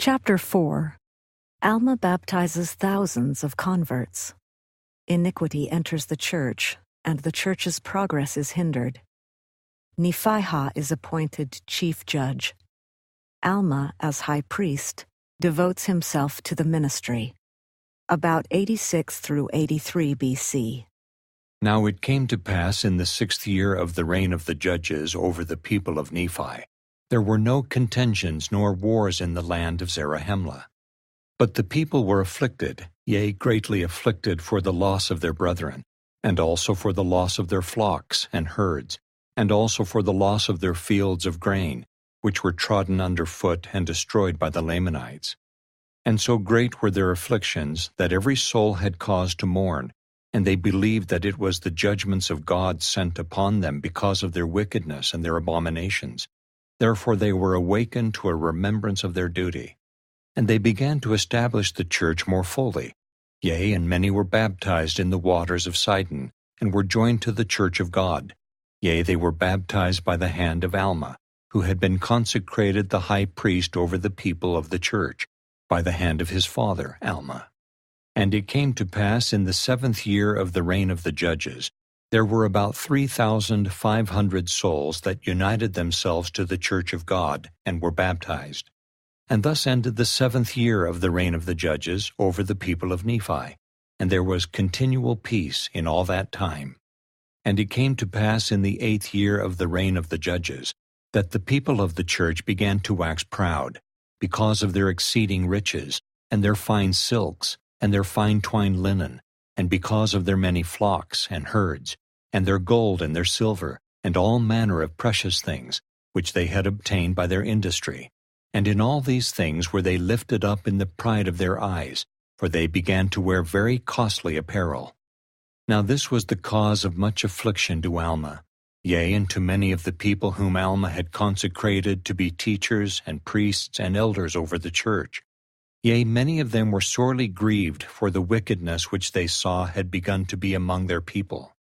Chapter 4. Alma baptizes thousands of converts. Iniquity enters the church, and the church's progress is hindered. Nephihah is appointed chief judge. Alma, as high priest, devotes himself to the ministry. About 86 through 83 BC. Now it came to pass in the 6th year of the reign of the judges over the people of Nephi, there were no contentions nor wars in the land of Zarahemla. But the people were afflicted, yea, greatly afflicted for the loss of their brethren, and also for the loss of their flocks and herds, and also for the loss of their fields of grain, which were trodden under foot and destroyed by the Lamanites. And so great were their afflictions that every soul had cause to mourn, and they believed that it was the judgments of God sent upon them because of their wickedness and their abominations. Therefore they were awakened to a remembrance of their duty. And they began to establish the church more fully. Yea, and many were baptized in the waters of Sidon, and were joined to the church of God. Yea, they were baptized by the hand of Alma, who had been consecrated the high priest over the people of the church, by the hand of his father, Alma. And it came to pass in the 7th year of the reign of the judges, there were about 3,500 souls that united themselves to the church of God, and were baptized. And thus ended the 7th year of the reign of the judges over the people of Nephi, and there was continual peace in all that time. And it came to pass in the 8th year of the reign of the judges, that the people of the church began to wax proud, because of their exceeding riches, and their fine silks, and their fine twined linen, and because of their many flocks and herds, and their gold and their silver, and all manner of precious things, which they had obtained by their industry. And in all these things were they lifted up in the pride of their eyes, for they began to wear very costly apparel. Now this was the cause of much affliction to Alma, yea, and to many of the people whom Alma had consecrated to be teachers and priests and elders over the church. Yea, many of them were sorely grieved for the wickedness which they saw had begun to be among their people.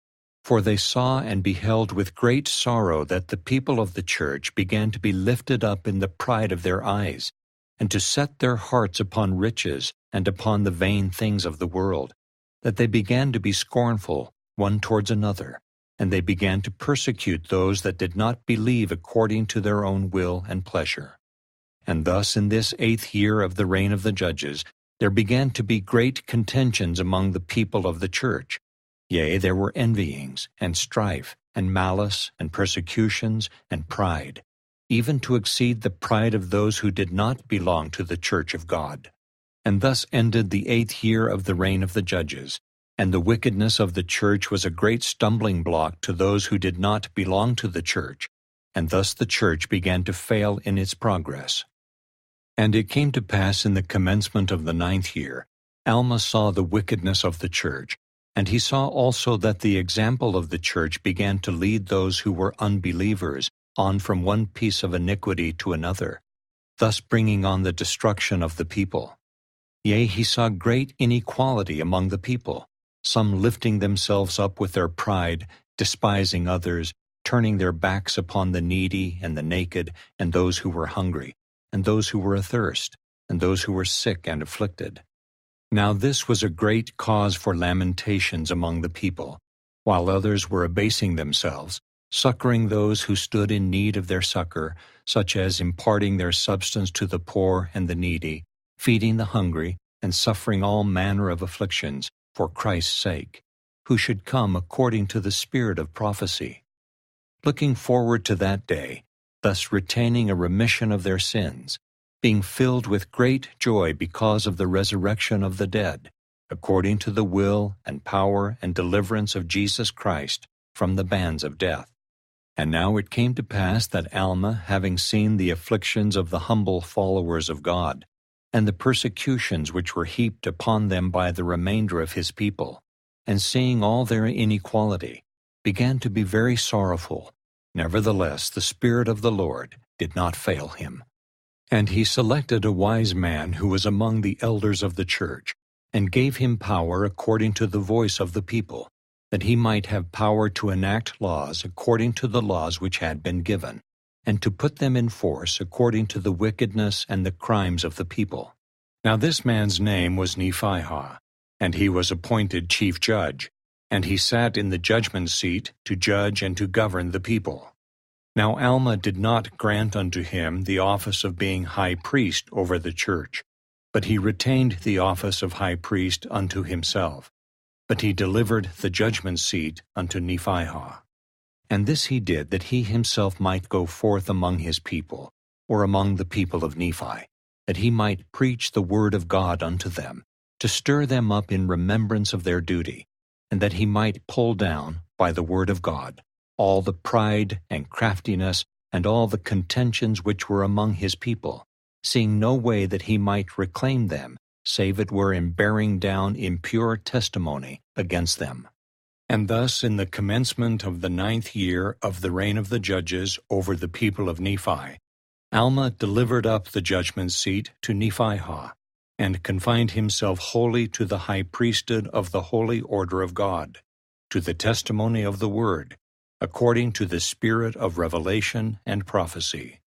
For they saw and beheld with great sorrow that the people of the church began to be lifted up in the pride of their eyes, and to set their hearts upon riches and upon the vain things of the world, that they began to be scornful one towards another, and they began to persecute those that did not believe according to their own will and pleasure. And thus in this 8th year of the reign of the judges there began to be great contentions among the people of the church. Yea, there were envyings, and strife, and malice, and persecutions, and pride, even to exceed the pride of those who did not belong to the church of God. And thus ended the 8th year of the reign of the judges, and the wickedness of the church was a great stumbling block to those who did not belong to the church, and thus the church began to fail in its progress. And it came to pass in the commencement of the 9th year, Alma saw the wickedness of the church, and he saw also that the example of the church began to lead those who were unbelievers on from one piece of iniquity to another, thus bringing on the destruction of the people. Yea, he saw great inequality among the people, some lifting themselves up with their pride, despising others, turning their backs upon the needy and the naked, and those who were hungry, and those who were athirst, and those who were sick and afflicted. Now this was a great cause for lamentations among the people, while others were abasing themselves, succoring those who stood in need of their succor, such as imparting their substance to the poor and the needy, feeding the hungry, and suffering all manner of afflictions, for Christ's sake, who should come according to the spirit of prophecy. Looking forward to that day, thus retaining a remission of their sins, being filled with great joy because of the resurrection of the dead, according to the will and power and deliverance of Jesus Christ from the bands of death. And now it came to pass that Alma, having seen the afflictions of the humble followers of God, and the persecutions which were heaped upon them by the remainder of his people, and seeing all their inequality, began to be very sorrowful. Nevertheless, the Spirit of the Lord did not fail him. And he selected a wise man who was among the elders of the church, and gave him power according to the voice of the people, that he might have power to enact laws according to the laws which had been given. and to put them in force according to the wickedness and the crimes of the people. Now this man's name was Nephihah, and he was appointed chief judge, and he sat in the judgment seat to judge and to govern the people. Now Alma did not grant unto him the office of being high priest over the church, but he retained the office of high priest unto himself. But he delivered the judgment seat unto Nephihah. And this he did, that he himself might go forth among his people, or among the people of Nephi, that he might preach the word of God unto them, to stir them up in remembrance of their duty, and that he might pull down, by the word of God, all the pride and craftiness and all the contentions which were among his people, seeing no way that he might reclaim them, save it were in bearing down impure testimony against them. And thus in the commencement of the 9th year of the reign of the judges over the people of Nephi, Alma delivered up the judgment seat to Nephihah, and confined himself wholly to the high priesthood of the holy order of God, to the testimony of the word, according to the spirit of revelation and prophecy.